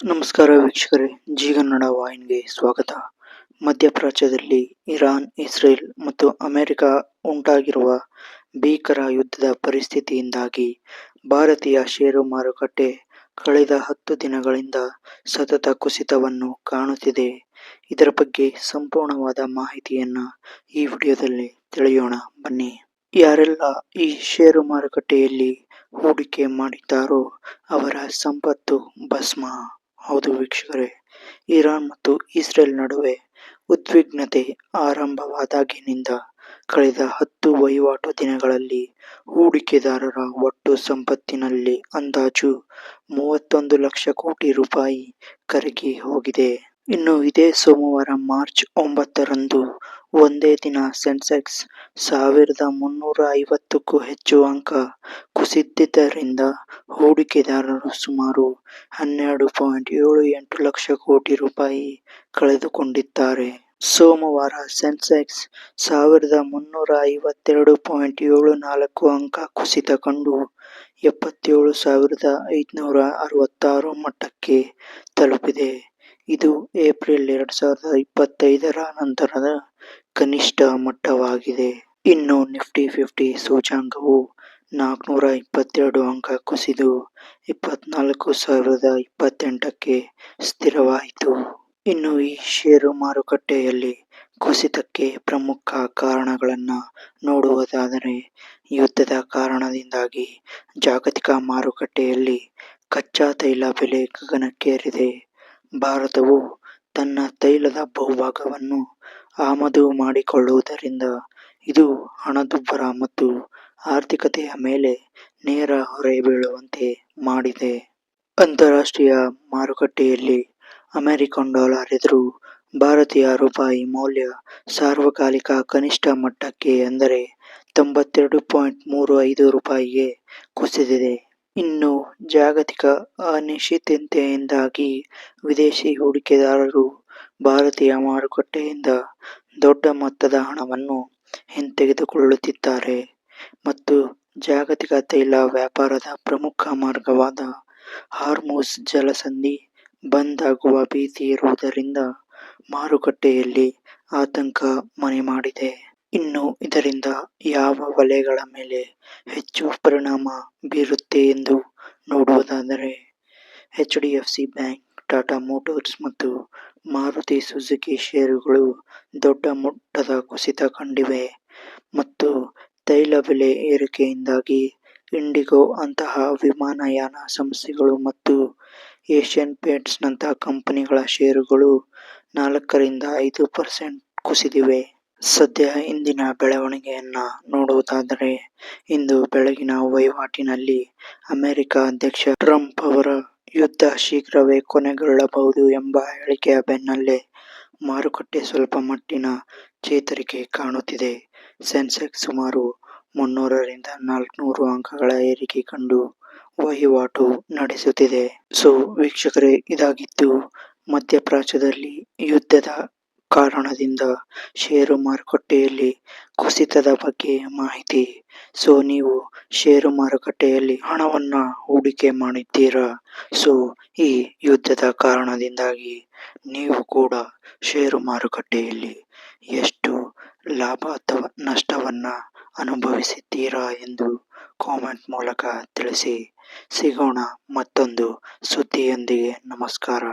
ನಮಸ್ಕಾರ ವೀಕ್ಷಕರೇ, ಜಿ ಕನ್ನಡ ವಾಹಿನಿಗೆ ಸ್ವಾಗತ. ಮಧ್ಯಪ್ರಾಚ್ಯದಲ್ಲಿ ಇರಾನ್, ಇಸ್ರೇಲ್ ಮತ್ತು ಅಮೆರಿಕ ಉಂಟಾಗಿರುವ ಭೀಕರ ಯುದ್ಧದ ಪರಿಸ್ಥಿತಿಯಿಂದಾಗಿ ಭಾರತೀಯ ಷೇರು ಮಾರುಕಟ್ಟೆ ಕಳೆದ 10 ದಿನಗಳಿಂದ ಸತತ ಕುಸಿತವನ್ನು ಕಾಣುತ್ತಿದೆ. ಇದರ ಬಗ್ಗೆ ಸಂಪೂರ್ಣವಾದ ಮಾಹಿತಿಯನ್ನ ಈ ವಿಡಿಯೋದಲ್ಲಿ ತಿಳಿಯೋಣ ಬನ್ನಿ. ಯಾರೆಲ್ಲ ಈ ಷೇರು ಮಾರುಕಟ್ಟೆಯಲ್ಲಿ ಹೂಡಿಕೆ ಮಾಡಿದ್ದಾರೋ ಅವರ ಸಂಪತ್ತು ಭಸ್ಮ. ಹೌದು ವೀಕ್ಷಕರೇ, ಇರಾನ್ ಮತ್ತು ಇಸ್ರೇಲ್ ನಡುವೆ ಉದ್ವಿಗ್ನತೆ ಆರಂಭವಾದಾಗಿನಿಂದ ಕಳೆದ 10 ವಹಿವಾಟು ದಿನಗಳಲ್ಲಿ ಹೂಡಿಕೆದಾರರ ಒಟ್ಟು ಸಂಪತ್ತಿನಲ್ಲಿ ಅಂದಾಜು 31 ಲಕ್ಷ ಕೋಟಿ ರೂಪಾಯಿ ಕರಗಿ ಹೋಗಿದೆ. ಇನ್ನು ಇದೇ ಸೋಮವಾರ ಮಾರ್ಚ್ 9ರಂದು ಒಂದೇ ದಿನ ಸೆನ್ಸೆಕ್ಸ್ 1350ಕ್ಕೂ ಹೆಚ್ಚು ಅಂಕ ಕುಸಿದಿದ್ದರಿಂದ ಹೂಡಿಕೆದಾರರು ಸುಮಾರು 12.78 ಲಕ್ಷ ಕೋಟಿ ರೂಪಾಯಿ ಕಳೆದುಕೊಂಡಿದ್ದಾರೆ. ಸೋಮವಾರ ಸೆನ್ಸೆಕ್ಸ್ 1352.74 ಅಂಕ ಕುಸಿತ ಕಂಡು 77,566 ಮಟ್ಟಕ್ಕೆ ತಲುಪಿದೆ. ಇದು ಏಪ್ರಿಲ್ 2025ರ ನಂತರದ ಕನಿಷ್ಠ ಮಟ್ಟವಾಗಿದೆ. ಇನ್ನು ನಿಫ್ಟಿ 50 ಸೂಚ್ಯಂಕವು 422 ಅಂಕ ಕುಸಿದು 24,028ಕ್ಕೆ ಸ್ಥಿರವಾಯಿತು. ಇನ್ನು ಈ ಷೇರು ಮಾರುಕಟ್ಟೆಯಲ್ಲಿ ಕುಸಿತಕ್ಕೆ ಪ್ರಮುಖ ಕಾರಣಗಳನ್ನ ನೋಡುವುದಾದರೆ, ಯುದ್ಧದ ಕಾರಣದಿಂದಾಗಿ ಜಾಗತಿಕ ಮಾರುಕಟ್ಟೆಯಲ್ಲಿ ಕಚ್ಚಾ ತೈಲ ಬೆಲೆ ಗಗನಕ್ಕೇರಿದೆ. ಭಾರತವು ತನ್ನ ತೈಲದ ಬಹುಭಾಗವನ್ನು ಆಮದು ಮಾಡಿಕೊಳ್ಳುವುದರಿಂದ ಇದು ಹಣದುಬ್ಬರ ಮತ್ತು ಆರ್ಥಿಕತೆಯ ಮೇಲೆ ನೇರ ಹೊರೆ ಬೀಳುವಂತೆ ಮಾಡಿದೆ. ಅಂತಾರಾಷ್ಟ್ರೀಯ ಮಾರುಕಟ್ಟೆಯಲ್ಲಿ ಅಮೆರಿಕನ್ ಡಾಲರ್ ಎದುರು ಭಾರತೀಯ ರೂಪಾಯಿ ಮೌಲ್ಯ ಸಾರ್ವಕಾಲಿಕ ಕನಿಷ್ಠ ಮಟ್ಟಕ್ಕೆ ಅಂದರೆ 92.35 ರೂಪಾಯಿಗೆ ಕುಸಿದಿದೆ. ಇನ್ನು ಜಾಗತಿಕ ಅನಿಶ್ಚಿತತೆಯಿಂದಾಗಿ ವಿದೇಶಿ ಹೂಡಿಕೆದಾರರು ಭಾರತೀಯ ಮಾರುಕಟ್ಟೆಯಿಂದ ದೊಡ್ಡ ಮೊತ್ತದ ಹಣವನ್ನು ಹಿಂತೆಗೆದುಕೊಳ್ಳುತ್ತಿದ್ದಾರೆ ಮತ್ತು ಜಾಗತಿಕ ತೈಲ ವ್ಯಾಪಾರದ ಪ್ರಮುಖ ಮಾರ್ಗವಾದ ಹಾರ್ಮುಜ್ ಜಲಸಂಧಿ ಬಂದ್ ಆಗುವ ಭೀತಿ ಇರುವುದರಿಂದ ಮಾರುಕಟ್ಟೆಯಲ್ಲಿ ಆತಂಕ ಮನೆ ಮಾಡಿದೆ. ಇನ್ನು ಇದರಿಂದ ಯಾವ ವಲಯಗಳ ಮೇಲೆ ಹೆಚ್ಚು ಪರಿಣಾಮ ಬೀರುತ್ತೆ ಎಂದು ನೋಡುವುದಾದರೆ, HDFC ಬ್ಯಾಂಕ್, ಟಾಟಾ ಮೋಟಾರ್ಸ್ ಮತ್ತು ಮಾರುತಿ ಸುಜುಕಿ ಷೇರುಗಳು ದೊಡ್ಡ ಮಟ್ಟದ ಕುಸಿತ ಕಂಡಿವೆ ಮತ್ತು ತೈಲ ಬೆಲೆ ಏರಿಕೆಯಿಂದಾಗಿ ಇಂಡಿಗೋ ಅಂತಹ ವಿಮಾನಯಾನ ಸಂಸ್ಥೆಗಳು ಮತ್ತು ಏಷ್ಯನ್ ಪೇಂಟ್ಸ್ ನಂತಹ ಕಂಪನಿಗಳ ಷೇರುಗಳು 4ರಿಂದ 5% ಕುಸಿದಿವೆ. ಸದ್ಯ ಇಂದಿನ ಬೆಳವಣಿಗೆಯನ್ನ ನೋಡುವುದಾದರೆ, ಇಂದು ಬೆಳಗಿನ ವಹಿವಾಟಿನಲ್ಲಿ ಅಮೆರಿಕ ಅಧ್ಯಕ್ಷ ಟ್ರಂಪ್ ಅವರ ಯುದ್ಧ ಶೀಘ್ರವೇ ಕೊನೆಗೊಳ್ಳಬಹುದು ಎಂಬ ಹೇಳಿಕೆಯ ಬೆನ್ನಲ್ಲೇ ಮಾರುಕಟ್ಟೆ ಸ್ವಲ್ಪ ಮಟ್ಟಿನ ಚೇತರಿಕೆ ಕಾಣುತ್ತಿದೆ. ಸೆನ್ಸೆಕ್ಸ್ ಸುಮಾರು 300ರಿಂದ 400 ಅಂಕಗಳ ಏರಿಕೆ ಕಂಡು ವಹಿವಾಟು ನಡೆಸುತ್ತಿದೆ. ಸೊ ವೀಕ್ಷಕರೇ, ಇದಾಗಿತ್ತು ಮಧ್ಯಪ್ರಾಚ್ಯದಲ್ಲಿ ಯುದ್ಧದ ಕಾರಣದಿಂದ ಷೇರು ಮಾರುಕಟ್ಟೆಯಲ್ಲಿ ಕುಸಿತದ ಬಗ್ಗೆ ಮಾಹಿತಿ. ಸೊ ನೀವು ಷೇರು ಮಾರುಕಟ್ಟೆಯಲ್ಲಿ ಹಣವನ್ನ ಹೂಡಿಕೆ ಮಾಡಿದ್ದೀರಾ? ಸೊ ಈ ಯುದ್ಧದ ಕಾರಣದಿಂದಾಗಿ ನೀವು ಕೂಡ ಷೇರು ಮಾರುಕಟ್ಟೆಯಲ್ಲಿ ಎಷ್ಟು ಲಾಭ ಅಥವಾ ನಷ್ಟವನ್ನ ಅನುಭವಿಸಿದ್ದೀರಾ ಎಂದು ಕಾಮೆಂಟ್ ಮೂಲಕ ತಿಳಿಸಿ. ಸಿಗೋಣ ಮತ್ತೊಂದು ಸುದ್ದಿಯೊಂದಿಗೆ. ನಮಸ್ಕಾರ.